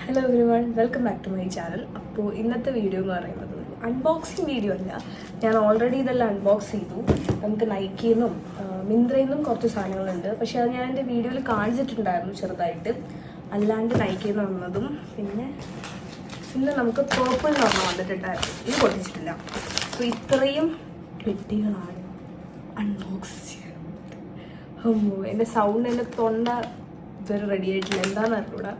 Hello everyone, welcome back to my channel. അപ്പോൾ ഇന്നത്തെ video എന്ന് പറയുന്നത് അൺബോക്സിങ് വീഡിയോ അല്ല. ഞാൻ ഓൾറെഡി ഇതെല്ലാം അൺബോക്സ് ചെയ്തു. നമുക്ക് നൈക്കിയിൽ നിന്നും മിന്ത്രയിൽ നിന്നും കുറച്ച് സാധനങ്ങളുണ്ട്. പക്ഷേ അത് ഞാൻ എൻ്റെ വീഡിയോയിൽ കാണിച്ചിട്ടുണ്ടായിരുന്നു ചെറുതായിട്ട്. അല്ലാണ്ട് നൈക്കിയിൽ നിന്ന് വന്നതും പിന്നെ നമുക്ക് പേർപ്പിൾ എന്ന് പറഞ്ഞാൽ വന്നിട്ടുണ്ടായിരുന്നു. ഇത് പൊട്ടിച്ചിട്ടില്ല. അപ്പോൾ ഇത്രയും പെട്ടികളാണ് അൺബോക്സ് ചെയ്യുന്നത്. എൻ്റെ സൗണ്ട്, എൻ്റെ തൊണ്ട ഇതുവരെ റെഡി ആയിട്ടില്ല. എന്താണെന്ന് അറിഞ്ഞൂടാ.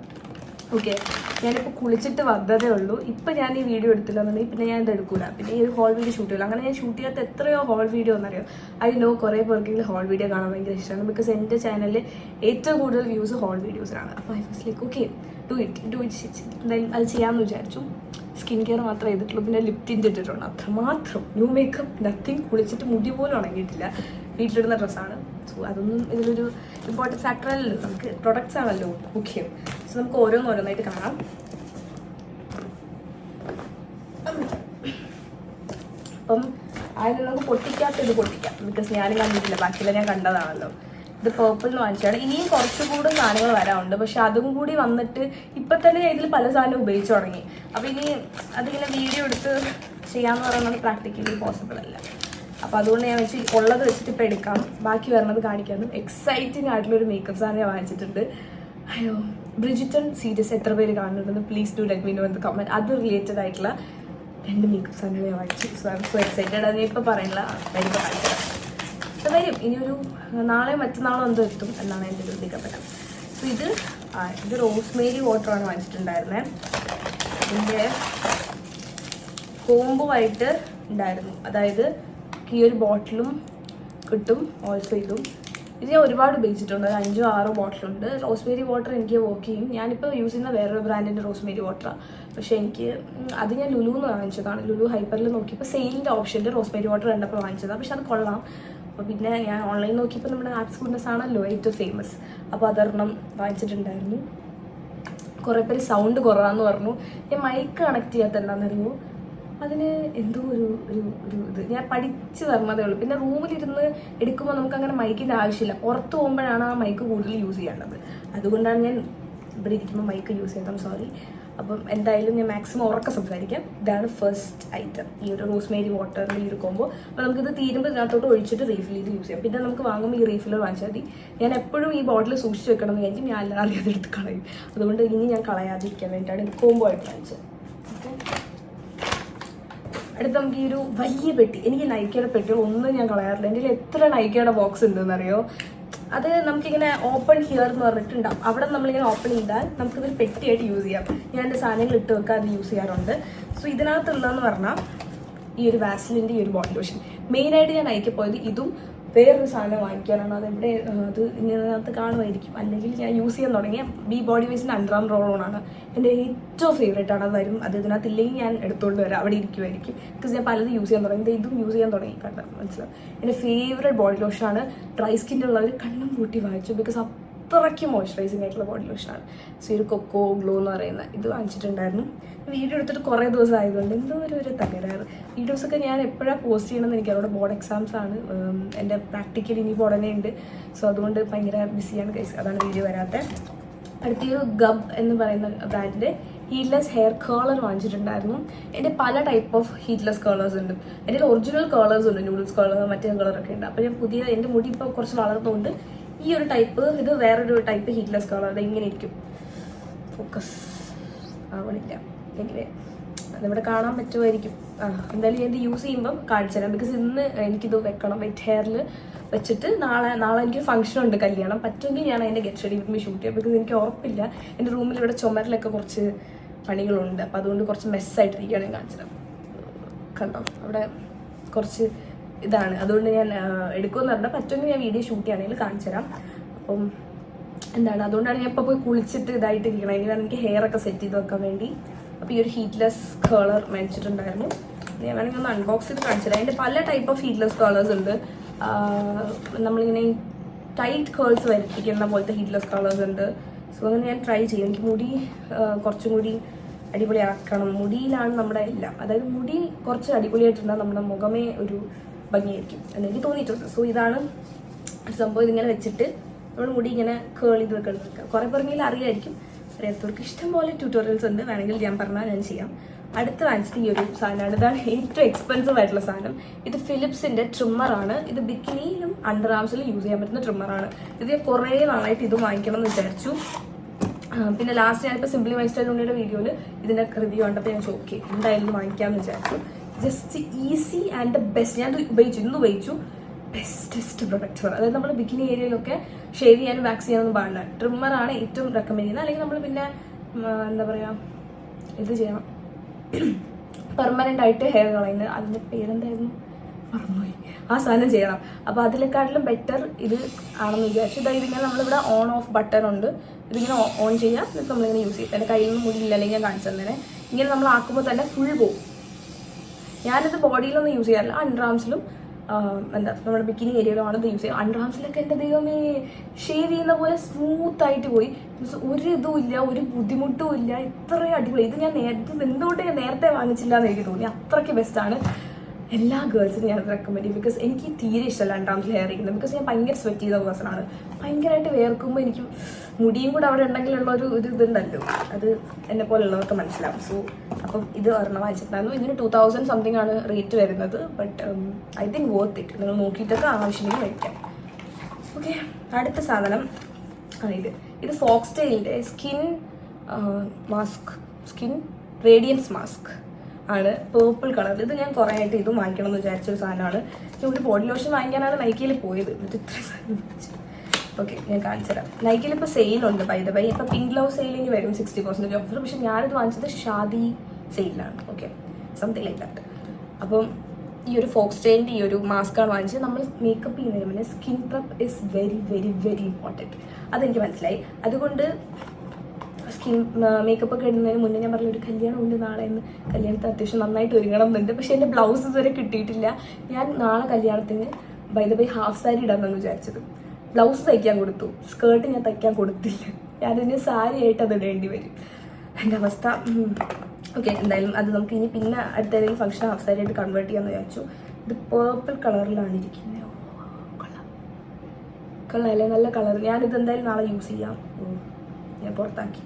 ഓക്കെ, ഞാനിപ്പോൾ കുളിച്ചിട്ട് വന്നതേ ഉള്ളൂ. ഇപ്പം ഞാൻ ഈ വീഡിയോ എടുത്തില്ല എന്നുണ്ടെങ്കിൽ പിന്നെ ഞാൻ ഇത് എടുക്കൂല. പിന്നെ ഈ ഒരു ഹോൾ വീഡിയോ ഷൂട്ട് ചെയ്യില്ല. അങ്ങനെ ഞാൻ ഷൂട്ട് ചെയ്യാത്ത എത്രയോ ഹോൾ വീഡിയോ എന്നറിയോ. ഐ നോ കുറേ പേർക്കെങ്കിലും ഹോൾ വീഡിയോ കാണാൻ ഭയങ്കര ഇഷ്ടമാണ്. ബിക്കോസ് എൻ്റെ ചാനലിൽ ഏറ്റവും കൂടുതൽ വ്യൂസ് ഹോൾ വീഡിയോസിനാണ്. അപ്പോൾ I was like okay, do it എന്തായാലും അത് ചെയ്യാമെന്ന് വിചാരിച്ചു. സ്കിൻ കെയർ മാത്രമേ ചെയ്തിട്ടുള്ളൂ. പിന്നെ ലിപ് ടിൻ്റ് ഇട്ടിട്ടുണ്ട്, അത്രമാത്രം. New makeup nothing. കുളിച്ചിട്ട് മുടി പോലും ഉണങ്ങിയിട്ടില്ല. വീട്ടിലിടുന്ന ഡ്രസ്സാണ്. സോ അതൊന്നും ഇതിലൊരു ഇമ്പോർട്ടൻറ്റ് ഫാക്ടർ അല്ലല്ലോ. നമുക്ക് പ്രൊഡക്ട്സ് ആണല്ലോ മുഖ്യം. സോ നമുക്ക് ഓരോന്നായിട്ട് കാണാം. അപ്പം അതിന് നമുക്ക് പൊട്ടിക്കാത്തത് പൊട്ടിക്കാം. ബിക്കോസ് ഞാൻ കണ്ടിട്ടില്ല, ബാക്കിയെല്ലാം ഞാൻ കണ്ടതാണല്ലോ. ഇത് പേർപ്പിൾ എന്ന് വാങ്ങിച്ചാണ്. ഇനിയും കുറച്ചുകൂടി സാധനങ്ങൾ വരാറുണ്ട്. പക്ഷെ അതും കൂടി വന്നിട്ട് ഇപ്പം തന്നെ ഞാൻ ഇതിൽ പല സാധനം ഉപയോഗിച്ച് തുടങ്ങി. അപ്പോൾ ഇനി അതിങ്ങനെ വീഡിയോ എടുത്ത് ചെയ്യാമെന്ന് പറയുന്നത് പ്രാക്ടിക്കലി പോസിബിൾ അല്ല. അപ്പോൾ അതുകൊണ്ട് ഞാൻ വെച്ച് ഉള്ളത് വെച്ചിട്ട് ഇപ്പോൾ എടുക്കാം, ബാക്കി വരുന്നത് കാണിക്കാമെന്നും. എക്സൈറ്റിംഗ് ആയിട്ടുള്ളൊരു മേക്കപ്പ് സാധനം ഞാൻ വാങ്ങിച്ചിട്ടുണ്ട്. അയ്യോ, ബ്രിജിറ്റൺ സീരീസ് എത്ര പേര് കാണുന്നുണ്ടെന്ന് please do let me know in the comment. അത് റിലേറ്റഡ് ആയിട്ടുള്ള 2 മേക്കപ്പ് സാധനങ്ങൾ ഞാൻ വാങ്ങിച്ചു. So I'm so excited. അത് ഇപ്പോൾ പറയില്ല, വരുമ്പോൾ കാണിച്ചത് വരും. ഇനിയൊരു നാളെ മറ്റന്നാളോ എന്തോ എത്തും എന്നാണ് എൻ്റെ ഒരു നിഗമനം. സോ ഇത് റോസ്മേരി വാട്ടറാണ് വാങ്ങിച്ചിട്ടുണ്ടായിരുന്നത്. ഇതിൻ്റെ കോംബോ-ആയിട്ട് ഉണ്ടായിരുന്നു. അതായത് ഈ ഒരു ബോട്ടിലും കിട്ടും, ഓൾസോ ഇതും. ഇത് ഞാൻ ഒരുപാട് ഉപയോഗിച്ചിട്ടുണ്ട്. 5-6 ബോട്ടിലുണ്ട്. റോസ്മേരി വാട്ടർ എനിക്ക് വർക്ക് ചെയ്യും. ഞാനിപ്പോൾ യൂസ് ചെയ്യുന്ന വേറൊരു ബ്രാൻഡിൻ്റെ റോസ്മേരി വാട്ടറാണ്. പക്ഷേ അത് ഞാൻ ലുലുന്ന് വാങ്ങിച്ചതാണ്. ലുലു ഹൈപ്പറിൽ നോക്കിയപ്പോൾ സെയിലിൻ്റെ ഓപ്ഷനിൽ റോസ്മേരി വാട്ടർ കണ്ടപ്പോൾ വാങ്ങിച്ചതാണ്. പക്ഷെ അത് കൊള്ളാം. അപ്പോൾ പിന്നെ ഞാൻ ഓൺലൈൻ നോക്കിയപ്പോൾ നമ്മുടെ ആർട്സ് ഗുഡ്നസ് ആണല്ലോ ഏറ്റവും ഫേമസ്. അപ്പോൾ അതൊരെണ്ണം വാങ്ങിച്ചിട്ടുണ്ടായിരുന്നു. കുറേ പേര് സൗണ്ട് കുറവാന്ന് പറഞ്ഞു. ഞാൻ മൈക്ക് കണക്ട് ചെയ്യാത്ത എന്താണെന്നറിയുമോ, അതിന് എന്തോ ഒരു ഇത് ഞാൻ പഠിച്ച് തരണതേ ഉള്ളൂ. പിന്നെ റൂമിലിരുന്ന് എടുക്കുമ്പോൾ നമുക്ക് അങ്ങനെ മൈക്കിൻ്റെ ആവശ്യമില്ല. പുറത്ത് പോകുമ്പോഴാണ് ആ മൈക്ക് കൂടുതൽ യൂസ് ചെയ്യേണ്ടത്. അതുകൊണ്ടാണ് ഞാൻ ഇവിടെ ഇരിക്കുമ്പോൾ മൈക്ക് യൂസ് ചെയ്യുന്നത്. സോറി. അപ്പം എന്തായാലും ഞാൻ മാക്സിമം ഉറക്കെ സംസാരിക്കാം. ഇതാണ് ഫസ്റ്റ് ഐറ്റം, ഈ ഒരു റോസ്മേരി വാട്ടറിൻ്റെ ഈ ഒരു കോമ്പോ. അപ്പോൾ നമുക്കിത് തീരുമ്പോൾ ഇതിനകത്തോട്ട് ഒഴിച്ചിട്ട് റീഫിൽ ചെയ്ത് യൂസ് ചെയ്യാം. പിന്നെ നമുക്ക് വാങ്ങുമ്പോൾ ഈ റീഫില്ലർ വാങ്ങിച്ചാൽ മതി. ഞാൻ എപ്പോഴും ഈ ബോട്ടിൽ സൂക്ഷിച്ച് വെക്കണം എന്ന് വിചാരിക്കും. ഞാൻ അറിയാതെ എടുത്ത് കളയും. അതുകൊണ്ട് ഇനി ഞാൻ കളയാതിരിക്കാൻ വേണ്ടിയിട്ടാണ് ഇത് കോമ്പോ ആയിട്ട് വാങ്ങിച്ചത്. ഓക്കെ, അടുത്ത് നമുക്ക് ഈ ഒരു വലിയ പെട്ടി. എനിക്ക് നൈക്കയുടെ പെട്ടികൾ ഒന്നും ഞാൻ കളയാറില്ല. എൻ്റെ എത്ര നൈക്കയുടെ ബോക്സ് ഉണ്ടെന്നറിയോ. അത് നമുക്കിങ്ങനെ ഓപ്പൺ ഹിയർ എന്ന് പറഞ്ഞിട്ടുണ്ടാവും. അവിടെ നമ്മളിങ്ങനെ ഓപ്പൺ ചെയ്താൽ നമുക്കിതൊരു പെട്ടിയായിട്ട് യൂസ് ചെയ്യാം. ഞാൻ എൻ്റെ സാധനങ്ങൾ ഇട്ട് വെക്കാൻ അത് യൂസ് ചെയ്യാറുണ്ട്. സോ ഇതിനകത്തുള്ളതെന്ന് പറഞ്ഞാൽ ഈ ഒരു വാസലിൻ്റെ ഈ ഒരു ബോഡി ലോഷൻ. മെയിനായിട്ട് ഞാൻ നൈക്കി പോയത് ഇതും വേറൊരു സാധനം വാങ്ങിക്കാനാണ്. അതെവിടെ അത് ഇതിനകത്ത് കാണുമായിരിക്കും. അല്ലെങ്കിൽ ഞാൻ യൂസ് ചെയ്യാൻ തുടങ്ങിയ ബി ബോഡി വേസിൻ്റെ അണ്ടർ റോളോണാണ്. എൻ്റെ ഏറ്റവും ഫേവറേറ്റ് ആണ്. അത് വരും. അത് ഇതിനകത്ത് ഇല്ലെങ്കിൽ ഞാൻ എടുത്തുകൊണ്ട് വരാം, അവിടെ ഇരിക്കുമായിരിക്കും. ബിക്കോസ് ഞാൻ പലതും യൂസ് ചെയ്യാൻ തുടങ്ങി. ഇതും യൂസ് ചെയ്യാൻ തുടങ്ങി. കണ്ട മനസ്സിലാവും. എൻ്റെ ഫേവറേറ്റ് ബോഡി ലോഷനാണ്. ഡ്രൈ സ്കിന്നുള്ളവർ കണ്ണും കൂട്ടി വാങ്ങിച്ചു. ബിക്കോസ് അത്രയ്ക്ക് മോയ്സ്ചറൈസിങ് ആയിട്ടുള്ള ബോഡി ലോഷനാണ്. സോ ഒരു കൊക്കോ ഗ്ലോ എന്ന് പറയുന്ന ഇത് വാങ്ങിച്ചിട്ടുണ്ടായിരുന്നു. വീഡിയോ എടുത്തിട്ട് കുറേ ദിവസം ആയതുകൊണ്ട് എന്തോ ഒരു തകരാറ്. വീഡിയോസൊക്കെ ഞാൻ എപ്പോഴാണ് പോസ്റ്റ് ചെയ്യണമെന്ന് എനിക്ക് അവിടെ ബോർഡ് എക്സാംസ് ആണ്. എൻ്റെ പ്രാക്ടിക്കൽ ഇനിയിപ്പോൾ ഉടനെ ഉണ്ട്. സോ അതുകൊണ്ട് ഭയങ്കര ബിസിയാണ് ഗൈസ്. അതാണ് വീഡിയോ വരാത്തത്. അടുത്തൊരു ഗബ് എന്ന് പറയുന്ന ബ്രാൻഡിൻ്റെ ഹീറ്റ്ലെസ് ഹെയർ കേളർ വാങ്ങിച്ചിട്ടുണ്ടായിരുന്നു. എൻ്റെ പല ടൈപ്പ് ഓഫ് ഹീറ്റ്ലെസ് കേളേഴ്സ് ഉണ്ട്. എൻ്റെ ഒറിജിനൽ കേളേഴ്സ് ഉണ്ട്, നൂഡിൽസ് കേളർ, മറ്റേ കേളറൊക്കെ ഉണ്ട്. അപ്പോൾ ഞാൻ എൻ്റെ മുടി ഇപ്പോൾ കുറച്ച് വളർന്നുകൊണ്ട് ഈ ഒരു ടൈപ്പ്, ഇത് വേറൊരു ടൈപ്പ് ഹീറ്റ്ലെസ് കേളർ. ഇങ്ങനെ ഇരിക്കും. ഫോക്കസ് ആവണില്ല. എനിവേ അതിവിടെ കാണാൻ പറ്റുമായിരിക്കും. എന്തായാലും ഞാൻ ഇത് യൂസ് ചെയ്യുമ്പം കാണിച്ചു തരാം. ബിക്കോസ് ഇന്ന് എനിക്കിത് വെക്കണം വെറ്റ് ഹെയറിൽ വെച്ചിട്ട് നാളെ എനിക്ക് ഫംഗ്ഷൻ ഉണ്ട്, കല്യാണം. പറ്റുമെങ്കിൽ ഞാൻ അതിൻ്റെ get ready with me shoot ചെയ്യാം. ബിക്കോസ് എനിക്ക് ഉറപ്പില്ല. എൻ്റെ റൂമിൽ ഇവിടെ ചുമരിലൊക്കെ കുറച്ച് പണികളുണ്ട്. അപ്പോൾ അതുകൊണ്ട് കുറച്ച് മെസ്സായിട്ടിരിക്കുകയാണ്. ഞാൻ കാണിച്ചു തരാം. കണ്ടോ, അവിടെ കുറച്ച് ഇതാണ്. അതുകൊണ്ട് ഞാൻ എടുക്കുമെന്ന് പറഞ്ഞാൽ പറ്റുമെങ്കിൽ ഞാൻ വീഡിയോ ഷൂട്ട് ചെയ്യുകയാണെങ്കിൽ കാണിച്ചു തരാം. അപ്പം അതുകൊണ്ടാണ് ഞാൻ ഇപ്പോൾ പോയി കുളിച്ചിട്ട് ഇതായിട്ടിരിക്കണം. ഇനിയാണ് എനിക്ക് ഹെയർ ഒക്കെ സെറ്റ് ചെയ്ത് വെക്കാൻ വേണ്ടി. അപ്പോൾ ഈ ഒരു ഹീറ്റ്ലെസ് കേളർ മേടിച്ചിട്ടുണ്ടായിരുന്നു. ഞാൻ വേണമെങ്കിൽ ഒന്ന് അൺബോക്സ് ചെയ്ത് കാണിച്ചു തരാം. അതിൻ്റെ പല ടൈപ്പ് ഓഫ് ഹീറ്റ്ലെസ് കേളേഴ്സ് ഉണ്ട്. നമ്മളിങ്ങനെ ടൈറ്റ് കേൾസ് വരുത്തിക്കുന്ന പോലത്തെ ഹീറ്റ്ലെസ് കേളേഴ്സ് ഉണ്ട്. സോ അങ്ങനെ ഞാൻ ട്രൈ ചെയ്യും. എനിക്ക് മുടി കുറച്ചും കൂടി അടിപൊളിയാക്കണം. മുടിയിലാണ് നമ്മുടെ എല്ലാം. അതായത് മുടി കുറച്ച് അടിപൊളിയായിട്ടുണ്ടെങ്കിൽ നമ്മുടെ മുഖമേ ഒരു ഭംഗിയായിരിക്കും എന്നെനിക്ക് തോന്നിയിട്ടുണ്ട്. സോ ഇതാണ് സംഭവം. ഇതിങ്ങനെ വെച്ചിട്ട് നമ്മൾ മുടി ഇങ്ങനെ കേൾ ചെയ്ത് വെക്കുക. കുറേ പേർക്കെങ്കിലും അറിയായിരിക്കും. അറിയാത്തവർക്ക് ഇഷ്ടംപോലെ ട്യൂട്ടോറിയൽസ് ഉണ്ട്, വേണമെങ്കിൽ ഞാൻ പറഞ്ഞാൽ ഞാൻ ചെയ്യാം. അടുത്ത് വാങ്ങിച്ചത് ഈ ഒരു സാധനമാണ്. ഇതാണ് ഏറ്റവും എക്സ്പെൻസീവ് ആയിട്ടുള്ള സാധനം. ഇത് ഫിലിപ്സിന്റെ ട്രിമ്മറാണ്. ഇത് ബിക്കിനിയിലും അണ്ടർ ആംസിലും യൂസ് ചെയ്യാൻ പറ്റുന്ന ട്രിമ്മറാണ്. ഇത് കുറേ നാളായിട്ട് ഇത് വാങ്ങിക്കണം എന്ന് വിചാരിച്ചു. പിന്നെ ലാസ്റ്റ് ഞാനിപ്പോൾ സിംപ്ലി മൈ സ്റ്റൈൽ ഉണ്ണിയുടെ വീഡിയോയിൽ ഇതിൻ്റെ റിവ്യൂ കണ്ടപ്പോൾ ഞാൻ ഓക്കെ എന്തായാലും വാങ്ങിക്കാമെന്ന് വിചാരിച്ചു. Just easy and the best. ഞാൻ ഇന്ന് ഉപയോഗിച്ചു ബെസ്റ്റസ്റ്റ് പ്രൊഡക്റ്റ്. അതായത് നമ്മൾ ബിക്കിനി ഏരിയയിലൊക്കെ ഷേവ് ചെയ്യാനും വാക്സ് ചെയ്യാനൊന്നും പാടില്ല. ട്രിമ്മറാണ് ഏറ്റവും റെക്കമെൻഡ് ചെയ്യുന്നത്. അല്ലെങ്കിൽ നമ്മൾ പിന്നെ എന്താ പറയുക, ഇത് ചെയ്യണം, പെർമനൻ്റ് ആയിട്ട് ഹെയർ കളയുന്നത്. അതിൻ്റെ പേരെന്തായിരുന്നു മറന്നുപോയി. ആ സാധനം ചെയ്യണം. അപ്പോൾ അതിനെക്കാട്ടിലും ബെറ്റർ ഇത് ആണെന്ന് വിചാരിച്ചു. ഇതിങ്ങനെ നമ്മളിവിടെ ഓൺ ഓഫ് ബട്ടൺ ഉണ്ട്. ഇതിങ്ങനെ ഓൺ ചെയ്യാം, എന്നിട്ട് നമ്മളിങ്ങനെ യൂസ് ചെയ്യും. എൻ്റെ കയ്യിൽ നിന്ന് മുടിയില്ല, അല്ലെങ്കിൽ ഞാൻ കാണിച്ചു തന്നെ. ഇങ്ങനെ നമ്മൾ ആക്കുമ്പോൾ തന്നെ ഫുൾ പോവും. ഞാനിത് ബോഡിയിലൊന്നും യൂസ് ചെയ്യാറില്ല. അണ്ടർ ആംസിലും എന്താ നമ്മുടെ ബിക്കിനി ഏരിയയിലാണ് ഇത് യൂസ് ചെയ്യുക. അണ്ടർ ആംസിലൊക്കെ എൻ്റെ ദൈവമേ ഷേവ് ചെയ്യുന്ന പോലെ സ്മൂത്തായിട്ട് പോയി. ഒരു ഇതും ഇല്ല, ഒരു ബുദ്ധിമുട്ടും ഇല്ല. ഇത്രയും അടിപൊളി. ഇത് ഞാൻ എന്തുകൊണ്ട് ഞാൻ നേരത്തെ വാങ്ങിച്ചില്ല എന്ന് എനിക്ക് തോന്നി. അത്രയ്ക്ക് ബെസ്റ്റാണ്. എല്ലാ ഗേൾസിനും ഞാൻ റെക്കമെൻഡ് ചെയ്യും. ബിക്കോസ് എനിക്ക് തീരെ ഇഷ്ടമല്ല അണ്ടർ ആംസിൽ ഹെയർ ഇരിക്കുന്നത്. ബിക്കോസ് ഞാൻ ഭയങ്കര സ്വെറ്റ് ചെയ്ത പേഴ്സണാണ്. ഭയങ്കരമായിട്ട് വേർക്കുമ്പോൾ എനിക്ക് മുടിയും കൂടെ അവിടെ ഉണ്ടെങ്കിലുള്ള ഒരു ഇതുണ്ടല്ലോ, അത് എന്നെ പോലുള്ളവർക്ക് മനസ്സിലാവും. സോ അപ്പം ഇത് ഒരെണ്ണം വാങ്ങിച്ചിട്ടുണ്ടായിരുന്നു. ഇതിന് 2000 സംതിങ് ആണ് റേറ്റ് വരുന്നത്. But I think worth it. നിങ്ങൾ നോക്കിയിട്ടൊക്കെ ആവശ്യമെങ്കിൽ കഴിക്കാം. ഓക്കെ, അടുത്ത സാധനം ഇത് ഫോക്സ്റ്റെയിലിൻ്റെ skin mask, skin radiance mask ആണ്, പേർപ്പിൾ കളർ. ഇത് ഞാൻ കുറേ ആയിട്ട് ഇതും വാങ്ങിക്കണം എന്ന് വിചാരിച്ചൊരു സാധനമാണ്. ഒരു ബോഡി ലോഷൻ വാങ്ങിക്കാനാണ് നൈക്കയിൽ പോയത്. എന്നിട്ട് ഇത്ര സാധനം ഓക്കെ ഞാൻ കാണിച്ചു തരാം. നൈക്കിൽ ഇപ്പോൾ സെയിലുണ്ട്. ബൈ ഇപ്പോൾ പിങ്ക് ലവ് സെയിലിന് വരും 60% ഓഫർ. പക്ഷെ ഞാനിത് വാങ്ങിച്ചത് ഷാദി സെയിലാണ്. Okay, something like that. അപ്പം ഈ ഒരു ഫോക്സ്റ്റെയിലിൻ്റെ ഈ ഒരു മാസ്കാണ് വാങ്ങിച്ചത്. നമ്മൾ മേക്കപ്പ് ചെയ്യുന്നതിന് മുന്നേ skin prep is very very very important. അതെനിക്ക് മനസ്സിലായി. അതുകൊണ്ട് സ്കിൻ മേക്കപ്പ് ഒക്കെ ഇടുന്നതിന് മുന്നേ ഞാൻ പറഞ്ഞ ഒരു കല്യാണം ഉണ്ട് നാളെ എന്ന്. കല്യാണത്തിന് അത്യാവശ്യം നന്നായിട്ട് ഒരുങ്ങണം എന്നുണ്ട്. പക്ഷേ എൻ്റെ ബ്ലൗസ് ഇതുവരെ കിട്ടിയിട്ടില്ല. ഞാൻ നാളെ കല്യാണത്തിന് ബൈ ഹാഫ് സാരി ഇടാമെന്നാണ് വിചാരിച്ചത്. ബ്ലൗസ് തയ്ക്കാൻ കൊടുത്തു, സ്കേർട്ട് ഞാൻ തയ്ക്കാൻ കൊടുത്തില്ല. ഞാനിന് സാരി ആയിട്ട് അത് ഇടേണ്ടി വരും. എൻ്റെ അവസ്ഥ. ഓക്കെ, എന്തായാലും അത് നമുക്ക് ഇനി പിന്നെ അടുത്ത ഏതെങ്കിലും ഫംഗ്ഷൻ ഹാഫ് സാരി ആയിട്ട് കൺവേർട്ട് ചെയ്യാമെന്ന് വിചാരിച്ചു. ഇത് പേർപ്പിൾ കളറിലാണ് ഇരിക്കുന്നത്. കൊള്ളാമല്ലേ, നല്ല കളർ. ഞാനിത് എന്തായാലും നാളെ യൂസ് ചെയ്യാം. ഞാൻ പുറത്താക്കി.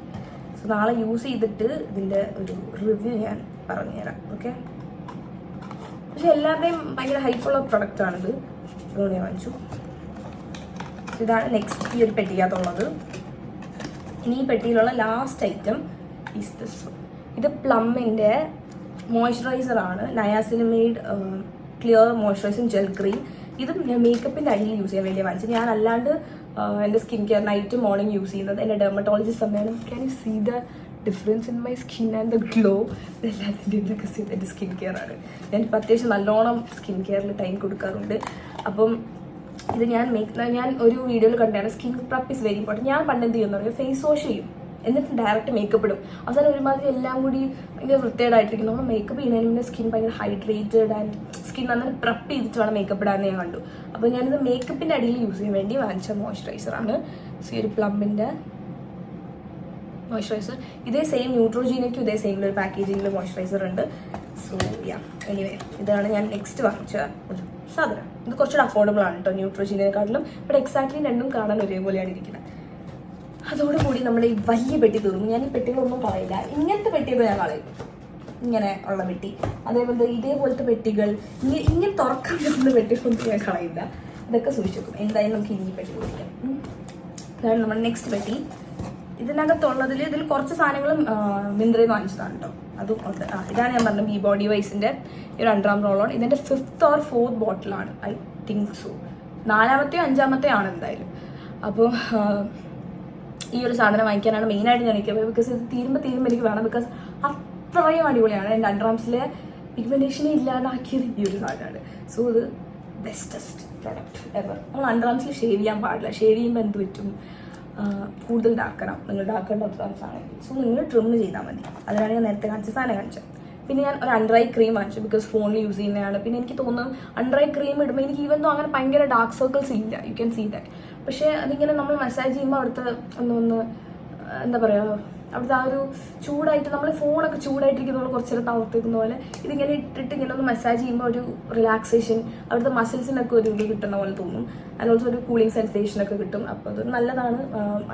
സോ നാളെ യൂസ് ചെയ്തിട്ട് ഇതിൻ്റെ ഒരു റിവ്യൂ ഞാൻ പറഞ്ഞുതരാം. ഓക്കെ, പക്ഷെ എല്ലാവരുടെയും ഭയങ്കര ഹൈപ്പുള്ള പ്രൊഡക്റ്റാണിത്. അതുകൊണ്ട് ഞാൻ വാങ്ങിച്ചു. ഇതാണ് നെക്സ്റ്റ് ഈ ഒരു പെട്ടിക്കകത്തുള്ളത്. ഇനി ഈ പെട്ടിയിലുള്ള ലാസ്റ്റ് ഐറ്റം ഈസ് ദിസ്. ഇത് പ്ലമ്മിൻ്റെ മോയ്സ്ചറൈസറാണ്. Niacinamide clear moisturising gel cream. ഇതും ഞാൻ മേക്കപ്പിൻ്റെ അടിയിൽ യൂസ് ചെയ്യാൻ വേണ്ടി വാങ്ങിച്ചത്. ഞാൻ അല്ലാണ്ട് എൻ്റെ skin care night morning use ചെയ്യുന്നത്. എൻ്റെ ഡെർമറ്റോളജിസ്റ്റ് സമയം can you see the difference in my skin and the glow. എല്ലാത്തിൻ്റെയും രഹസ്യം എൻ്റെ സ്കിൻ കെയർ ആണ്. ഞാനിപ്പോൾ അത്യാവശ്യം നല്ലോണം സ്കിൻ കെയറിൽ ടൈം കൊടുക്കാറുണ്ട്. അപ്പം ഇത് ഞാൻ ഒരു വീഡിയോയിൽ കണ്ടാണ് skin prep is very important. ഞാൻ പണ്ട് എന്ത് ചെയ്യുമെന്ന് പറയുക, ഫേസ് വാഷ് ചെയ്യും, എന്നിട്ട് ഡയറക്റ്റ് മേക്കപ്പ് ഇടും. അവസാനം ഒരുമാതിരി എല്ലാം കൂടി ഭയങ്കര വൃത്തികേടായിട്ടിരിക്കും. നമ്മൾ മേക്കപ്പ് ചെയ്യുന്നതിന് മുന്നേ സ്കിൻ ഭയങ്കര ഹൈഡ്രേറ്റഡ് ആൻഡ് സ്കിൻ നന്നായി പ്രപ്പ് ചെയ്തിട്ട് വേണം മേക്കപ്പ് ഇടാമെന്ന് ഞാൻ കണ്ടു. അപ്പോൾ ഞാനിത് മേക്കപ്പിൻ്റെ അടിയിൽ യൂസ് ചെയ്യാൻ വേണ്ടി വാങ്ങിച്ച മോയ്സ്ചറൈസറാണ്. സോ ഒരു പ്ലമ്മിൻ്റെ മോയ്സ്ചറൈസർ. ഇതേ സെയിം ന്യൂട്രോജീനയ്ക്കും ഇതേ സെയിം ഒരു പാക്കേജിങ്ങിൽ മോയ്സ്ചറൈസർ ഉണ്ട്. സോ എനിവേ ഇതാണ് ഞാൻ നെക്സ്റ്റ് വാങ്ങിച്ച ഒരു സാധനം. ഇത് കുറച്ചുകൂടെ അഫോർഡബിൾ ആണ് കേട്ടോ ന്യൂട്രോജീനേക്കാട്ടിലും. ബട്ട് എക്സാക്ട്ലി രണ്ടും കാണാൻ ഒരേപോലെയാണ് ഇരിക്കുന്നത്. അതോടുകൂടി നമ്മുടെ ഈ വലിയ പെട്ടി തീർന്നു. ഞാൻ ഈ പെട്ടികളൊന്നും കളയില്ല. ഇങ്ങനത്തെ പെട്ടിയൊക്കെ ഞാൻ കളയും, ഇങ്ങനെ ഉള്ള പെട്ടി. അതേപോലെ ഇതേപോലത്തെ പെട്ടികൾ, ഇങ്ങനെ തുറക്കാൻ പറ്റുന്ന പെട്ടികളൊന്നും ഞാൻ കളയില്ല. ഇതൊക്കെ സൂക്ഷിച്ചു വെക്കും. എന്തായാലും നമുക്ക് ഇനി പെട്ടി കുടിക്കാം. അതാണ് നമ്മുടെ നെക്സ്റ്റ് പെട്ടി. ഇതിൽ കുറച്ച് സാധനങ്ങളും മിന്ത്രയിൽ നിന്ന് വാങ്ങിച്ചതാണ് കേട്ടോ. അതും ഉണ്ട്. ഇതാണ് ഞാൻ പറഞ്ഞത് ബി ബോഡി വൈസിൻ്റെ ഒരു അണ്ടർ ആം റോൾ ഓൺ. ഇതിൻ്റെ 5th or 4th ബോട്ടിലാണ്, ഐ തിങ്ക് സോ. 4ാമത്തെയോ 5ാമത്തെയോ ആണ് എന്തായാലും. അപ്പോൾ ഈ ഒരു സാധനം വാങ്ങിക്കാനാണ് മെയിനായിട്ട് ഞാൻ നിൽക്കുന്നത്. ബിക്കോസ് ഇത് തീരുമ്പോൾ എനിക്ക് വേണം. ബിക്കോസ് അത്രയും അടിപൊളിയാണ്. എൻ്റെ അണ്ടർ ആംസിലെ പിഗ്മെൻറ്റേഷനെ ഇല്ലാതാക്കിയത് ഈ ഒരു സാധനമാണ്. സോ ഇത് ബെസ്റ്റസ്റ്റ് പ്രോഡക്റ്റ് എവർ. നമ്മൾ അണ്ടർ ആംസിൽ ഷേവ് ചെയ്യാൻ പാടില്ല. ഷേവ് ചെയ്യുമ്പോൾ എന്ത് പറ്റും, കൂടുതൽ ഡാർക്കണം. നിങ്ങൾ ഡാർക്കേണ്ട ആണെങ്കിൽ സോ നിങ്ങൾ ട്രിം ചെയ്താൽ മതി. അതിനാണ് ഞാൻ നേരത്തെ കാണിച്ച സാധനം കാണിച്ചത്. പിന്നെ ഞാൻ ഒരു അണ്ടർ ഐ ക്രീം വാങ്ങിച്ചു, ബിക്കോസ് ഫോണിൽ യൂസ് ചെയ്യുന്നതാണ്. പിന്നെ എനിക്ക് തോന്നുന്നു അണ്ടർ ഐ ക്രീം ഇടുമ്പോൾ എനിക്ക് ഈവൻ അങ്ങനെ ഭയങ്കര ഡാർക്ക് സർക്കിൾസ് ഇല്ല, യു ക്യാൻ സീ ദാറ്റ്. പക്ഷേ അതിങ്ങനെ നമ്മൾ മസാജ് ചെയ്യുമ്പോൾ അവിടുത്തെ ഒന്ന് എന്താ പറയുക, അവിടുത്തെ ആ ഒരു ചൂടായിട്ട് നമ്മൾ ഫോണൊക്കെ ചൂടായിട്ടിരിക്കുന്ന നമ്മൾ കുറച്ച് നേരം തളർത്തിക്കുന്ന പോലെ ഇതിങ്ങനെ ഇട്ടിട്ട് ഇങ്ങനെ ഒന്ന് മസാജ് ചെയ്യുമ്പോൾ ഒരു റിലാക്സേഷൻ, അവിടുത്തെ മസിൽസിനൊക്കെ ഒരു ഇത് കിട്ടുന്ന പോലെ തോന്നും. ആൻഡ് ഓൾസോ ഒരു കൂളിംഗ് സെൻസേഷനൊക്കെ കിട്ടും. അപ്പോൾ അത് നല്ലതാണ്.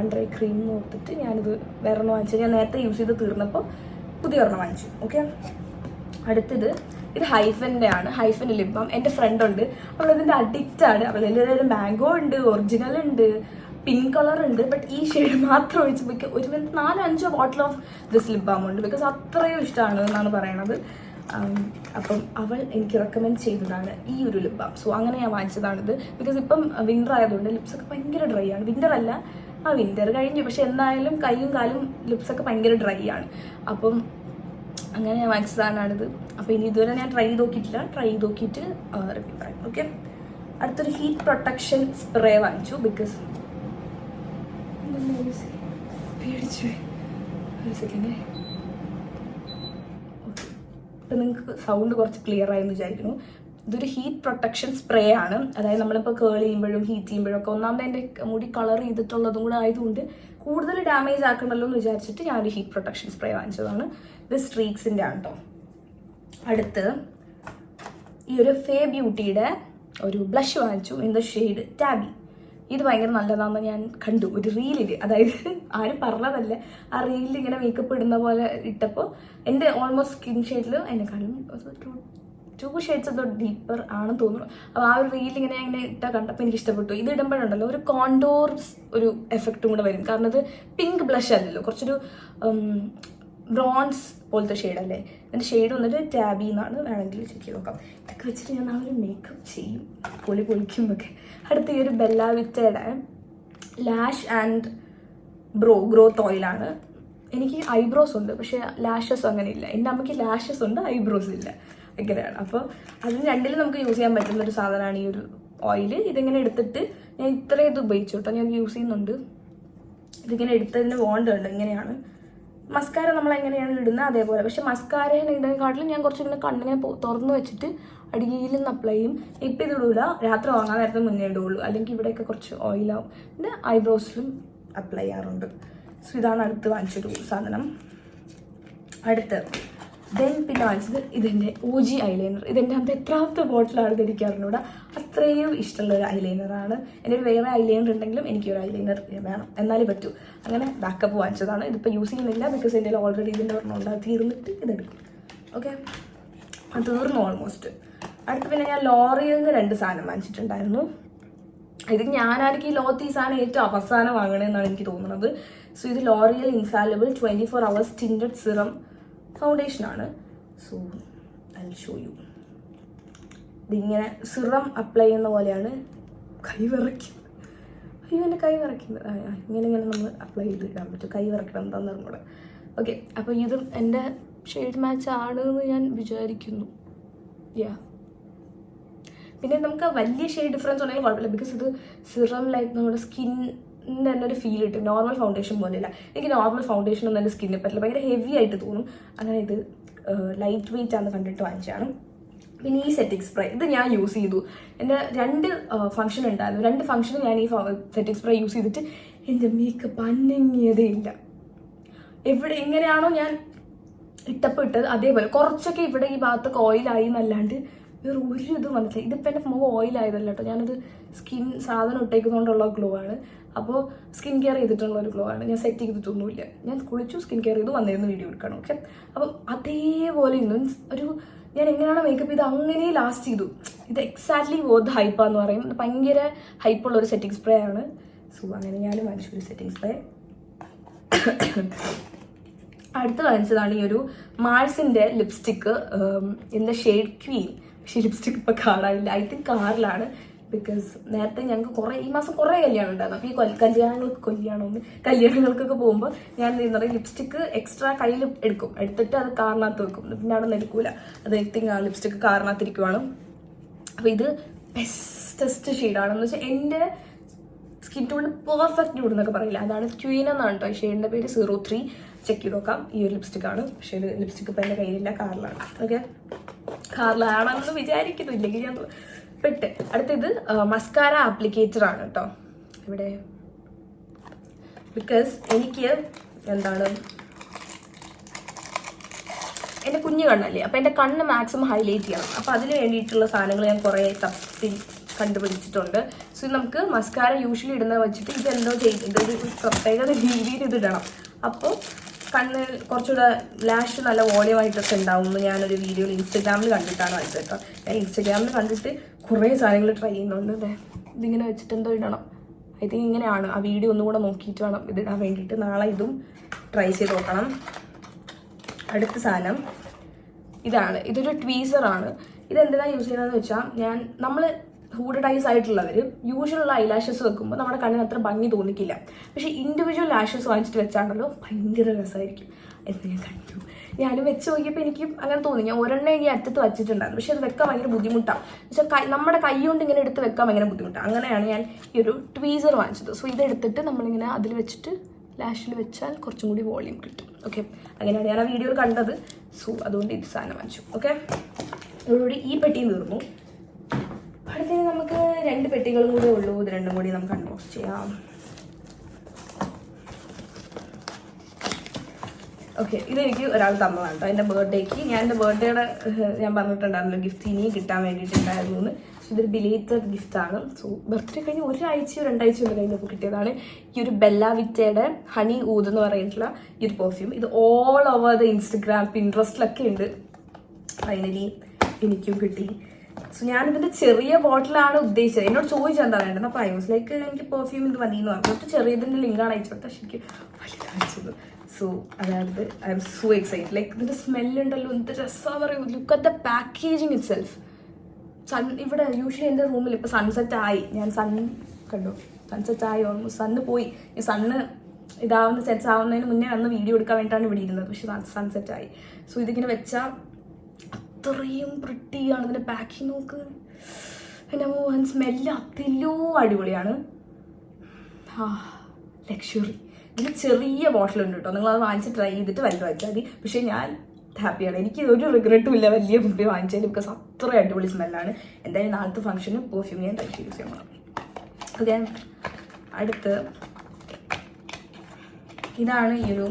അണ്ടർ ഐ ക്രീം നോക്കിയിട്ട് ഞാനിത് വേറെ ഒന്ന് വാങ്ങിച്ചു. ഞാൻ നേരത്തെ യൂസ് ചെയ്ത് തീർന്നപ്പോൾ പുതിയ ഒരെണ്ണം വാങ്ങിച്ചു. ഓക്കെ, അടുത്തത് ഇത് ഹൈഫൻ്റെ ആണ്. ഹൈഫൻ്റെ ലിപ് ബാം. എൻ്റെ ഫ്രണ്ട് ഉണ്ട്, അവളിതിൻ്റെ അഡിക്റ്റാണ്. അവളെല്ലാവരും മാംഗോ ഉണ്ട്, ഒറിജിനൽ ഉണ്ട്, പിങ്ക് കളർ ഉണ്ട്. ബട്ട് ഈ ഷെയ്ഡ് മാത്രം ഒഴിച്ച് ഒരു 4-5 ബോട്ടിൽ ഓഫ് ദിസ് ലിപ് ബാം ഉണ്ട്. ബിക്കോസ് അത്രയും ഇഷ്ടമാണ് എന്നാണ് പറയണത്. അപ്പം അവൾ എനിക്ക് റെക്കമെൻഡ് ചെയ്തതാണ് ഈ ഒരു ലിപ് ബാം. സോ അങ്ങനെ ഞാൻ വാങ്ങിച്ചതാണിത്. ബിക്കോസ് ഇപ്പം വിൻ്റർ ആയതുകൊണ്ട് ലിപ്സൊക്കെ ഭയങ്കര ഡ്രൈ ആണ്. വിൻ്റർ അല്ല, വിൻ്റർ കഴിഞ്ഞു, പക്ഷെ എന്തായാലും കൈയും കാലും ലിപ്സൊക്കെ ഭയങ്കര ഡ്രൈ ആണ്. അപ്പം അങ്ങനെ ഞാൻ വാങ്ങിച്ചതാണിത്. അപ്പോൾ ഇനി ഇതുവരെ ഞാൻ ട്രൈ ചെയ്ത് നോക്കിയിട്ടില്ല. ട്രൈ ചെയ്ത് നോക്കിയിട്ട് റിവ്യൂ പറയാം. ഓക്കെ, അടുത്തൊരു ഹീറ്റ് പ്രൊട്ടക്ഷൻ സ്പ്രേ വാങ്ങിച്ചു. ബിക്കോസ് ഇപ്പം നിങ്ങൾക്ക് സൗണ്ട് കുറച്ച് ക്ലിയർ ആയെന്ന് വിചാരിക്കുന്നു. ഇതൊരു ഹീറ്റ് പ്രൊട്ടക്ഷൻ സ്പ്രേ ആണ്. അതായത് നമ്മളിപ്പോൾ കേൾ ചെയ്യുമ്പോഴും ഹീറ്റ് ചെയ്യുമ്പോഴും ഒക്കെ ഒന്നാമത് എൻ്റെ മുടി കളർ ചെയ്തിട്ടുള്ളതും കൂടെ ആയതുകൊണ്ട് കൂടുതൽ ഡാമേജ് ആക്കണ്ടല്ലോ എന്ന് വിചാരിച്ചിട്ട് ഞാനൊരു ഹീറ്റ് പ്രൊട്ടക്ഷൻ സ്പ്രേ വാങ്ങിച്ചതാണ്. ഇത് സ്ട്രീക്സിൻ്റെ ആണ് കേട്ടോ. അടുത്ത് ഈ ഒരു ഫേ ബ്യൂട്ടിയുടെ ഒരു ബ്ലഷ് വാങ്ങിച്ചു. In the shade Tabby. ഇത് ഭയങ്കര നല്ലതാണെന്ന് ഞാൻ കണ്ടു ഒരു റീലിൽ. അതായത് ആരും പറഞ്ഞതല്ല, ആ റീലിൽ ഇങ്ങനെ മേക്കപ്പ് ഇടുന്ന പോലെ ഇട്ടപ്പോൾ എൻ്റെ ഓൾമോസ്റ്റ് സ്കിൻ ഷെയ്ഡിൽ എന്നെക്കാളും 2 ഷെയ്ഡ്സ് എന്തോ ഡീപ്പർ ആണെന്ന് തോന്നുന്നു. അപ്പോൾ ആ ഒരു റീൽ ഇങ്ങനെ ഇട്ടാൽ കണ്ടപ്പോൾ എനിക്ക് ഇഷ്ടപ്പെട്ടു. ഇത് ഇടുമ്പോഴുണ്ടല്ലോ ഒരു കോണ്ടോർസ് ഒരു എഫക്റ്റും കൂടെ വരും. കാരണം ഇത് പിങ്ക് ബ്ലഷ് അല്ലല്ലോ, കുറച്ചൊരു ബ്രോൺസ് പോലത്തെ ഷെയ്ഡല്ലേ. എൻ്റെ ഷെയ്ഡ് വന്നിട്ട് ടാബി എന്നാണ്. വേണമെങ്കിൽ ചെക്ക് ചെയ്ത് നോക്കാം. ഇതൊക്കെ വെച്ചിട്ട് ഞാൻ ആ ഒരു മേക്കപ്പ് ചെയ്യും, പൊളിക്കുമൊക്കെ. അടുത്ത ഈ ഒരു ബെല്ല വിറ്റയുടെ ലാഷ് ആൻഡ് ഗ്രോത്ത് ഓയിലാണ്. എനിക്ക് ഐബ്രോസ് ഉണ്ട്, പക്ഷേ ലാഷസ് അങ്ങനെ ഇല്ല. എൻ്റെ അമ്മയ്ക്ക് ലാഷസ് ഉണ്ട്, ഐബ്രോസ് ഇല്ല, അങ്ങനെയാണ്. അപ്പോൾ അതിന് രണ്ടിലും നമുക്ക് യൂസ് ചെയ്യാൻ പറ്റുന്ന ഒരു സാധനമാണ് ഈ ഒരു ഓയിൽ. ഇതിങ്ങനെ എടുത്തിട്ട് ഞാൻ ഇത്രയും ഇത് ഉപയോഗിച്ചു കേട്ടോ, ഞാൻ യൂസ് ചെയ്യുന്നുണ്ട്. ഇതിങ്ങനെ എടുത്തതിന് വോണ്ട് ഉണ്ട്. ഇങ്ങനെയാണ് മസ്കാര നമ്മൾ എങ്ങനെയാണ് ഇടുന്നത് അതേപോലെ. പക്ഷെ മസ്കാര ഇടുന്നതിനെക്കാട്ടിലും ഞാൻ കുറച്ചിങ്ങനെ കണ്ണിങ്ങനെ തുറന്നു വെച്ചിട്ട് അടിയിൽ നിന്ന് അപ്ലൈ ചെയ്യും. ഇപ്പം ഇത് ഇടൂല, രാത്രി വാങ്ങാൻ നേരത്തെ മുന്നേ ഇടുള്ളൂ, അല്ലെങ്കിൽ ഇവിടെയൊക്കെ കുറച്ച് ഓയിലാവും. പിന്നെ ഐബ്രോസിലും അപ്ലൈ ചെയ്യാറുണ്ട്. സോ ഇതാണ് അടുത്ത് വാങ്ങിച്ചൊരു സാധനം. അടുത്ത് പിന്നെ വാങ്ങിച്ചത് ഇതിൻ്റെ OG ഐലൈനർ. ഇതെൻ്റെ അകത്ത് എത്രാമത്തെ ബോട്ടിലാണ് ധരിക്കാറുണ്ട്. അത്രയും ഇഷ്ടമുള്ളൊരു ഐലൈനറാണ്. എൻ്റെ ഒരു വേറെ ഐലൈനർ ഉണ്ടെങ്കിലും എനിക്കൊരു ഐലൈനർ വേണം, എന്നാലേ പറ്റൂ. അങ്ങനെ ബാക്കപ്പ് വാങ്ങിച്ചതാണ്. ഇതിപ്പോൾ യൂസ് ചെയ്യുന്നില്ല, ബിക്കോസ് എൻ്റെ ഓൾറെഡി ഇതിൻ്റെ ഒരെണ്ണം ഉണ്ട്. അത് തീർന്നിട്ട് ഇതെടുക്കും. ഓക്കെ, അത് തീർന്നു ഓൾമോസ്റ്റ്. അടുത്ത് പിന്നെ ഞാൻ ലോറിയലിൽ 2 സാധനം വാങ്ങിച്ചിട്ടുണ്ടായിരുന്നു. ഇത് ഞാനായിരിക്കും ഈ ലോകത്ത് ഈ സാധനം ഏറ്റവും അവസാനം വാങ്ങണമെന്നാണ് എനിക്ക് തോന്നുന്നത്. സോ ഇത് L'Oreal infallible 24 hours tinted serum ഫൗണ്ടേഷനാണ്. So I will show you. ഇതിങ്ങനെ സിറം അപ്ലൈ ചെയ്യുന്ന പോലെയാണ്. കൈ വിറയ്ക്കും. അയ്യോ, എൻ്റെ കൈ വിറയ്ക്കുന്നത്. ഇങ്ങനെ നമ്മൾ അപ്ലൈ ചെയ്ത് ഇടാൻ പറ്റും. കൈ വിറയ്ക്കണം എന്താണെന്ന് അറിഞ്ഞൂടെ. ഓക്കെ, അപ്പോൾ ഇതും എൻ്റെ ഷെയ്ഡ് മാച്ച് ആണ് എന്ന് ഞാൻ വിചാരിക്കുന്നു. പിന്നെ നമുക്ക് വലിയ ഷെയ്ഡ് ഡിഫറൻസ് ഉണ്ടെങ്കിൽ കുഴപ്പമില്ല, ബിക്കോസ് ഇത് സിറം ലൈക്ക് നമ്മുടെ സ്കിന്നിന് തന്നെ ഒരു ഫീൽ കിട്ടും. നോർമൽ ഫൗണ്ടേഷൻ പോലെയല്ല. എനിക്ക് നോർമൽ ഫൗണ്ടേഷൻ ഒന്നും എൻ്റെ സ്കിന്നിൽ പറ്റില്ല, ഭയങ്കര ഹെവി ആയിട്ട് തോന്നും. അങ്ങനെ ഇത് ലൈറ്റ് വെയിറ്റ് ആണെന്ന് കണ്ടിട്ട് വാങ്ങിച്ചാണ്. പിന്നെ ഈ സെറ്റിംഗ് സ്പ്രേ ഇത് ഞാൻ യൂസ് ചെയ്തു. എൻ്റെ 2 ഫംഗ്ഷൻ ഉണ്ടായിരുന്നു. 2 ഫംഗ്ഷന് ഞാൻ ഈ സെറ്റിംഗ് സ്പ്രേ യൂസ് ചെയ്തിട്ട് എൻ്റെ മേക്കപ്പ് അനങ്ങിയതേ ഇല്ല. എങ്ങനെയാണോ ഞാൻ ഇട്ടപ്പോൾ ഇട്ടത് അതേപോലെ. കുറച്ചൊക്കെ ഇവിടെ ഈ ഭാഗത്തൊക്കെ ഓയിലായി എന്നല്ലാണ്ട് വേറെ ഒരു ഇതും വന്നിട്ടില്ല. ഇതിപ്പോൾ എൻ്റെ മുഖം ഓയിലായതല്ല കേട്ടോ, ഞാനത് സ്കിൻ സാധനം ഇട്ടേക്കുന്നതുകൊണ്ടുള്ള ഗ്ലോ ആണ്. അപ്പോൾ സ്കിൻ കെയർ ചെയ്തിട്ടുള്ള ഒരു ഗ്ലോ ആണ്. ഞാൻ സെറ്റ് ചെയ്തിട്ടൊന്നുമില്ല. ഞാൻ കുളിച്ചു, സ്കിൻ കെയർ ചെയ്തു, വന്നിരുന്നു വീഡിയോ എടുക്കണം. ഓക്കെ, അപ്പം അതേപോലെ ഇന്ന് ഒരു ഞാൻ എങ്ങനെയാണോ മേക്കപ്പ് ചെയ്ത് അങ്ങനെ ലാസ്റ്റ് ചെയ്തു. ഇത് എക്സാക്ട്ലി വോർത്ത് ഹൈപ്പാന്ന് പറയും. ഭയങ്കര ഹൈപ്പുള്ള ഒരു സെറ്റിംഗ് സ്പ്രേ ആണ്. സോ അങ്ങനെ ഞാനും വാങ്ങിച്ചൊരു സെറ്റിംഗ് സ്പ്രേ. അടുത്ത് വാങ്ങിച്ചതാണ് ഈ ഒരു മാഴ്സിൻ്റെ lipstick in the shade queen. പക്ഷേ ലിപ്സ്റ്റിക്ക് ഇപ്പോൾ കാണാനില്ല. ഐ തിങ്ക് കാറിലാണ്. ബിക്കോസ് നേരത്തെ ഞങ്ങൾക്ക് ഈ മാസം കുറേ കല്യാണം ഉണ്ടായിരുന്നു. അപ്പോൾ ഈ കല്യാണങ്ങൾക്കൊക്കെ പോകുമ്പോൾ ഞാൻ എന്താ പറയുക, ലിപ്സ്റ്റിക്ക് എക്സ്ട്രാ കയ്യിൽ എടുത്തിട്ട് അത് കാറിനകത്ത് വെക്കും. പിന്നെ അവിടെ നിന്ന് എടുക്കൂല. അത് ഐ തിങ്ക് ആ ലിപ്സ്റ്റിക്ക് കാറിനകത്തിരിക്കുവാണ്. അപ്പോൾ ഇത് ബെസ്റ്റസ്റ്റ് ഷെയ്ഡാണെന്ന് വെച്ചാൽ എൻ്റെ സ്കിൻ ടോണിന് പെർഫെക്റ്റ് ന്യൂഡ് എന്നൊക്കെ പറയില്ല, അതാണ് ക്വീൻ എന്നാണ് കേട്ടോ. ഈ ഷെയ്ഡിൻ്റെ പേര് 03. ചെക്ക് ചെയ്ത് നോക്കാം. ഈ ഒരു ലിപ്സ്റ്റിക്കാണ്. പക്ഷേ ഇത് ലിപ്സ്റ്റിക്ക് ഇപ്പം എൻ്റെ കയ്യിലില്ല, കാറിലാണ്. ഓക്കെ, കാറിലാണെന്ന് വിചാരിക്കുന്നു, ഇല്ലെങ്കിൽ ഞാൻ പെട്ട്. അടുത്തത് മസ്കാര ആപ്ലിക്കേറ്റർ ആണ് കേട്ടോ. ഇവിടെ ബിക്കോസ് എനിക്ക് കുഞ്ഞു കണ്ണല്ലേ, അപ്പോൾ എൻ്റെ കണ്ണ് മാക്സിമം ഹൈലൈറ്റ് ചെയ്യണം. അപ്പോൾ അതിന് വേണ്ടിയിട്ടുള്ള സാധനങ്ങൾ ഞാൻ കുറേ തപ്പി കണ്ടുപിടിച്ചിട്ടുണ്ട്. സോ നമുക്ക് മസ്കാര യൂഷ്വലി ഇടുന്നത് വെച്ചിട്ട് ഇതെന്തോ ചെയ്തിട്ട് ഒരു പ്രത്യേക രീതിയിൽ ഇതിടണം. അപ്പോൾ കണ്ണ് കുറച്ചുകൂടെ ലാഷ് നല്ല വോളിയമായിട്ടൊക്കെ ഉണ്ടാവുമെന്ന് ഞാനൊരു വീഡിയോയിൽ ഇൻസ്റ്റഗ്രാമിൽ കണ്ടിട്ടാണ് വായിച്ചത് കേട്ടോ. ഞാൻ ഇൻസ്റ്റഗ്രാമിൽ കണ്ടിട്ട് കുറേ സാധനങ്ങൾ ട്രൈ ചെയ്യുന്നുണ്ട്. ഇതിങ്ങനെ വെച്ചിട്ട് എന്തോ ഇടണം. ഐ തിങ്ക് ഇങ്ങനെയാണ്. ആ വീഡിയോ ഒന്നുകൂടെ നോക്കിയിട്ട് വേണം ഇതിടാൻ വേണ്ടിയിട്ട്. നാളെ ഇതും ട്രൈ ചെയ്ത് നോക്കണം. അടുത്ത സാധനം ഇതാണ്. ഇതൊരു ട്വീസറാണ്. ഇതെന്തിനാണ് യൂസ് ചെയ്യുന്നതെന്ന് വെച്ചാൽ നമ്മൾ ഹൂഡഡ് ഐസ് ആയിട്ടുള്ളവർ യൂഷ്വലുള്ള ഐലാഷസ് വെക്കുമ്പോൾ നമ്മുടെ കണ്ണിന് അത്ര ഭംഗി തോന്നിക്കില്ല. പക്ഷേ ഇൻഡിവിജ്വൽ ലാഷസ് വാങ്ങിച്ചിട്ട് വെച്ചാണല്ലോ ഭയങ്കര രസമായിരിക്കും എന്ന് ഞാൻ കണ്ടു. ഞാനും വെച്ച് നോക്കിയപ്പോൾ എനിക്ക് അങ്ങനെ തോന്നി. ഞാൻ ഒരെണ്ണം ഈ അറ്റത്ത് വെച്ചിട്ടുണ്ടായിരുന്നു, പക്ഷെ അത് വെക്കാൻ ഭയങ്കര ബുദ്ധിമുട്ടാണ്. പക്ഷേ നമ്മുടെ കൈ കൊണ്ട് ഇങ്ങനെ എടുത്ത് വെക്കാൻ ഭയങ്കര ബുദ്ധിമുട്ടാണ്. അങ്ങനെയാണ് ഞാൻ ഈ ഒരു ട്വീസർ വാങ്ങിച്ചത്. സോ ഇതെടുത്തിട്ട് നമ്മളിങ്ങനെ അതിൽ വെച്ചിട്ട് ലാഷിൽ വെച്ചാൽ കുറച്ചും കൂടി വോളിയം കിട്ടും. ഓക്കെ, അങ്ങനെയാണ് ഞാൻ ആ വീഡിയോയിൽ കണ്ടത്. സോ അതുകൊണ്ട് ഇത് സാധനം വാങ്ങിച്ചു. ഓക്കെ, അതോടുകൂടി ഈ പെട്ടി തീർന്നു. അടുത്തത് നമുക്ക് 2 പെട്ടികളും കൂടെ ഉള്ളൂ. ഇത് 2ഉം കൂടി നമുക്ക് അൺബോക്സ് ചെയ്യാം. ഓക്കെ, ഇതെനിക്ക് ഒരാൾ തന്നതാണ് കേട്ടോ എൻ്റെ ബർത്ത്ഡേക്ക്. ഞാൻ എൻ്റെ ബർത്ത്ഡേയുടെ ഞാൻ പറഞ്ഞിട്ടുണ്ടായിരുന്നല്ലോ ഗിഫ്റ്റ് ഇനി കിട്ടാൻ വേണ്ടിയിട്ടുണ്ടായിരുന്നു എന്ന്. സോ ഇതൊരു ബിലേറ്റഡ് ഗിഫ്റ്റാണ്. സോ ബർത്ത്ഡേ കഴിഞ്ഞ് 1 ആഴ്ചയോ 2 ആഴ്ചയോ കഴിഞ്ഞപ്പോൾ കിട്ടിയതാണ് ഈ ഒരു ബെല്ല വിറ്റയുടെ ഹണി ഊദ് എന്ന് പറഞ്ഞിട്ടുള്ള ഈ ഒരു പെർഫ്യൂം. ഇത് ഓൾ ഓവർ ദ ഇൻസ്റ്റഗ്രാം പിൻട്രസ്റ്റിലൊക്കെ ഉണ്ട്. ഫൈനലി എനിക്കും കിട്ടി. സോ ഞാനിതിൻ്റെ ചെറിയ ബോട്ടിലാണ് ഉദ്ദേശിച്ചത്. എന്നോട് ചോദിച്ചാൽ എന്താ വേണ്ടത്. അപ്പോൾ ഐ വാസ് ലൈക്ക് എനിക്ക് പെർഫ്യൂം ഇത് മതിയെന്ന് പറഞ്ഞു. ചെറിയതിൻ്റെ ലിങ്കാണ് അയച്ചു കൊടുത്തത്. പക്ഷെ എനിക്ക് വലുതയച്ചത്. സോ അതായത് I M so excited. Like ഇതിൻ്റെ സ്മെല്ലുണ്ടല്ലോ, എന്ത് രസമാണ് പറയൂ. Look at the packaging it self. ഇവിടെ യൂഷ്വലി എൻ്റെ റൂമിൽ ഇപ്പോൾ സൺസെറ്റ് ആയി. ഞാൻ കണ്ടു സൺസെറ്റ് ആയി. ഓൾമോസ്റ്റ് സണ്ണ് പോയി. ഈ സണ്ണ് സെറ്റ്സ് ആവുന്നതിന് മുന്നേ അന്ന് വീഡിയോ എടുക്കാൻ വേണ്ടിയിട്ടാണ് ഇവിടെ ഇരുന്നത്. പക്ഷെ സൺസെറ്റ് ആയി. സോ ഇതിങ്ങനെ വെച്ചാൽ അത്രയും പ്രിട്ടിയാണ്. ഇതിൻ്റെ പാക്കിങ് നോക്ക്. എൻ്റെ മോഹൻ സ്മെല്ല് അതിലോ അടിപൊളിയാണ്. ലക്ഷറി. ഇതിന് ചെറിയ ബോട്ടിലുണ്ട് കേട്ടോ. നിങ്ങളത് വാങ്ങിച്ച് ട്രൈ ചെയ്തിട്ട് വലുത് വെച്ചാൽ മതി. പക്ഷേ ഞാൻ ഹാപ്പിയാണ്. എനിക്ക് ഒരു റിഗ്രറ്റും ഇല്ല വലിയ കുപ്പി വാങ്ങിച്ചതിൽ. ബിക്കോസ് അത്ര അടിപൊളി സ്മെല്ലാണ്. എന്തായാലും നാളത്തെ ഫംഗ്ഷന് പെർഫ്യൂം ഞാൻ ട്രൈ യൂസ് ചെയ്യണം. ഓക്കെ, അടുത്ത് ഇതാണ് ഈ ഒരു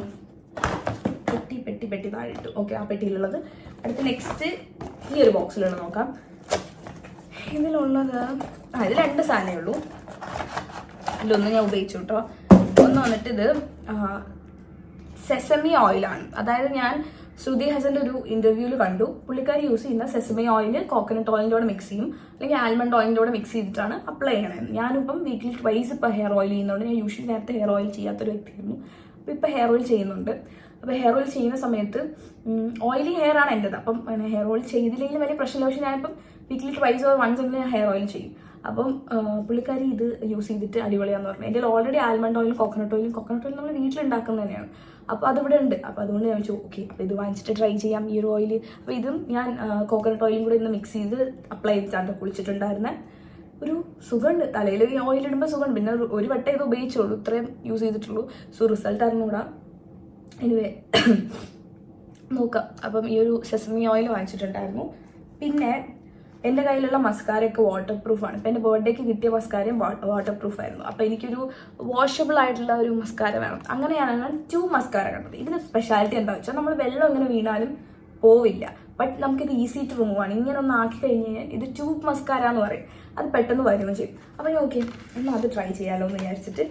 പെട്ടി താഴെ ഇട്ടു. ഓക്കെ, ആ പെട്ടിയിലുള്ളത്. അടുത്ത നെക്സ്റ്റ് ഈ ഒരു ബോക്സിലുള്ളത് നോക്കാം. ഇതിലുള്ളത് ഇതിൽ 2 സാധനമേ ഉള്ളൂ. ഇതിലൊന്ന് ഞാൻ ഉപയോഗിച്ചു കേട്ടോ. ഒന്ന് വന്നിട്ട് ഇത് സെസമി ഓയിലാണ്. അതായത് ഞാൻ ശ്രുതി ഹസൻ്റെ ഒരു ഇന്റർവ്യൂവിൽ കണ്ടു. പുള്ളിക്കാരി യൂസ് ചെയ്യുന്ന സെസമി ഓയിൽ കോക്കനട്ട് ഓയിലിൻ്റെ കൂടെ മിക്സ് ചെയ്യും, അല്ലെങ്കിൽ ആൽമണ്ട് ഓയിലിൻ്റെ കൂടെ മിക്സ് ചെയ്തിട്ടാണ് അപ്ലൈ ചെയ്യണത്. ഞാനിപ്പം വീക്കിലി ട്വൈസ് ഇപ്പോൾ ഹെയർ ഓയിൽ ചെയ്യുന്നുണ്ട്. ഞാൻ യൂഷ്വലി നേരത്തെ ഹെയർ ഓയിൽ ചെയ്യാത്തൊരു വ്യക്തിയായിരുന്നു. അപ്പോൾ ഇപ്പോൾ ഹെയർ ഓയിൽ ചെയ്യുന്നുണ്ട്. അപ്പോൾ ഹെയർ ഓയിൽ ചെയ്യുന്ന സമയത്ത് ഓയിലി ഹെയർ ആണ് എൻ്റെത്. അപ്പം ഹെയർ ഓയിൽ ചെയ്തില്ലെങ്കിൽ വലിയ പ്രശ്നമില്ല. പക്ഷേ ഞാനിപ്പം വീക്കിലി ട്വൈസ് ഓർ വൺസ് എങ്കിലും ഞാൻ ഹെയർ ഓയിൽ ചെയ്യും. അപ്പം പുള്ളിക്കാരി ഇത് യൂസ് ചെയ്തിട്ട് അടിപൊളിയാന്ന് പറഞ്ഞു. എൻ്റെ ഓൾറെഡി ആൽമണ്ട് ഓയിലും കോക്കനട്ട് ഓയിൽ നമ്മൾ വീട്ടിലുണ്ടാക്കുന്നത് തന്നെയാണ്. അപ്പോൾ അതിവിടെ ഉണ്ട്. അപ്പോൾ അതുകൊണ്ട് ഞാൻ വെച്ചു ഓക്കെ, അപ്പോൾ ഇത് വാങ്ങിച്ചിട്ട് ട്രൈ ചെയ്യാം ഈ ഒരു ഓയിൽ. അപ്പോൾ ഇതും ഞാൻ കോക്കനട്ട് ഓയിലും കൂടെ ഇന്ന് മിക്സ് ചെയ്ത് അപ്ലൈ ചെയ്തിട്ടാണ് കുളിച്ചിട്ടുണ്ടായിരുന്നത്. ഒരു സുഖമുണ്ട് തലയിൽ. ഈ ഓയിൽ ഇടുമ്പോൾ സുഖമുണ്ട്. പിന്നെ ഒരു വട്ടം ഇത് ഉപയോഗിച്ചുള്ളൂ, ഇത്രയും യൂസ് ചെയ്തിട്ടുള്ളൂ. സോ റിസൾട്ട് അറിഞ്ഞുകൂടാ. എനിവേ നോക്കാം. അപ്പം ഈ ഒരു സെസമി ഓയിൽ വാങ്ങിച്ചിട്ടുണ്ടായിരുന്നു. പിന്നെ എൻ്റെ കയ്യിലുള്ള മസ്കാരയൊക്കെ വാട്ടർ പ്രൂഫാണ്. ഇപ്പം എൻ്റെ ബർത്ത്ഡേക്ക് കിട്ടിയ മസ്കാരയും വാട്ടർ പ്രൂഫ് ആയിരുന്നു. അപ്പോൾ എനിക്കൊരു വാഷബിൾ ആയിട്ടുള്ള ഒരു മസ്കാര വേണം. അങ്ങനെയാണ് ഞാൻ 2 മസ്കാര കണ്ടത്. ഇതിന് സ്പെഷ്യാലിറ്റി എന്താ വെച്ചാൽ നമ്മൾ വെള്ളം എങ്ങനെ വീണാലും പോവില്ല. ബട്ട് നമുക്കിത് ഈസി ടു റിമൂവ് ആണ്. ഇങ്ങനെ ഒന്ന് ആക്കി കഴിഞ്ഞ് കഴിഞ്ഞാൽ ഇത് 2 മസ്കാര എന്ന് പറയും. അത് പെട്ടെന്ന് വരുകയും ചെയ്യും. അപ്പോൾ ഞാൻ ഓക്കെ എന്നാൽ അത് ട്രൈ ചെയ്യാമല്ലോ എന്ന് വിചാരിച്ചിട്ട്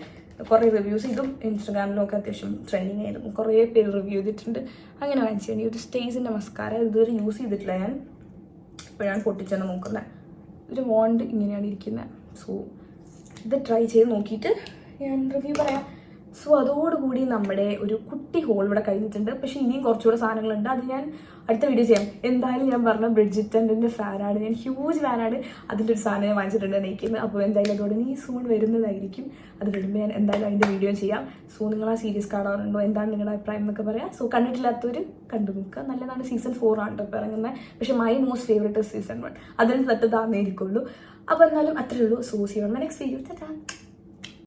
കുറേ റിവ്യൂസ് ഇതും ഇൻസ്റ്റാഗ്രാമിലൊക്കെ അത്യാവശ്യം ട്രെൻഡിങ് ആയിരുന്നു. കുറേ പേര് റിവ്യൂ ചെയ്തിട്ടുണ്ട്. അങ്ങനെ വാങ്ങിച്ചാൽ ഈ ഒരു സ്റ്റേജിൻ്റെ മസ്കാര ഇതുവരെ യൂസ് ചെയ്തിട്ടില്ല ഞാൻ. ഇപ്പോഴാണ് പൊട്ടിച്ചാണ് നോക്കുന്നത്. ഒരു വോണ്ട് ഇങ്ങനെയാണ് ഇരിക്കുന്നത്. സോ ഇത് ട്രൈ ചെയ്ത് നോക്കിയിട്ട് ഞാൻ റിവ്യൂ പറയാം. സോ അതോടുകൂടി നമ്മുടെ ഒരു കുട്ടി ഹോൾ ഇവിടെ കഴിഞ്ഞിട്ടുണ്ട്. പക്ഷേ ഇനിയും കുറച്ചുകൂടെ സാധനങ്ങളുണ്ട്. അത് ഞാൻ അടുത്ത വീഡിയോ ചെയ്യാം. എന്തായാലും ഞാൻ പറഞ്ഞ ബ്രിഡ്ജിറ്റൻ്റെ ഫാനാണ് ഞാൻ. ഹ്യൂജ് ഫാനാണ്. അതിൻ്റെ ഒരു സാധനം ഞാൻ വാങ്ങിച്ചിട്ടുണ്ട് നെയ്ക്കുന്നത്. അപ്പോൾ എന്തായാലും അതോടെ നീ സൂൺ വരുന്നതായിരിക്കും. അത് വരുമ്പോൾ ഞാൻ എന്തായാലും അതിൻ്റെ വീഡിയോ ചെയ്യാം. സോ നിങ്ങൾ ആ സീരീസ് കാണാറുണ്ടോ, എന്താണ് നിങ്ങളുടെ അഭിപ്രായം എന്നൊക്കെ പറയാം. സോ കണ്ടിട്ടില്ലാത്തവർ കണ്ടു നോക്കുക. നല്ലതാണ്. സീസൺ 4 ആണ് ഇപ്പോൾ ഇറങ്ങുന്നത്. പക്ഷേ മൈ മോസ്റ്റ് ഫേവറേറ്റ് സീസൺ 1. അതിൽ തെറ്റതാന്നേ ഇരിക്കുള്ളൂ. അപ്പോൾ എന്നാലും അത്രയേ ഉള്ളൂ. So see you on my next video.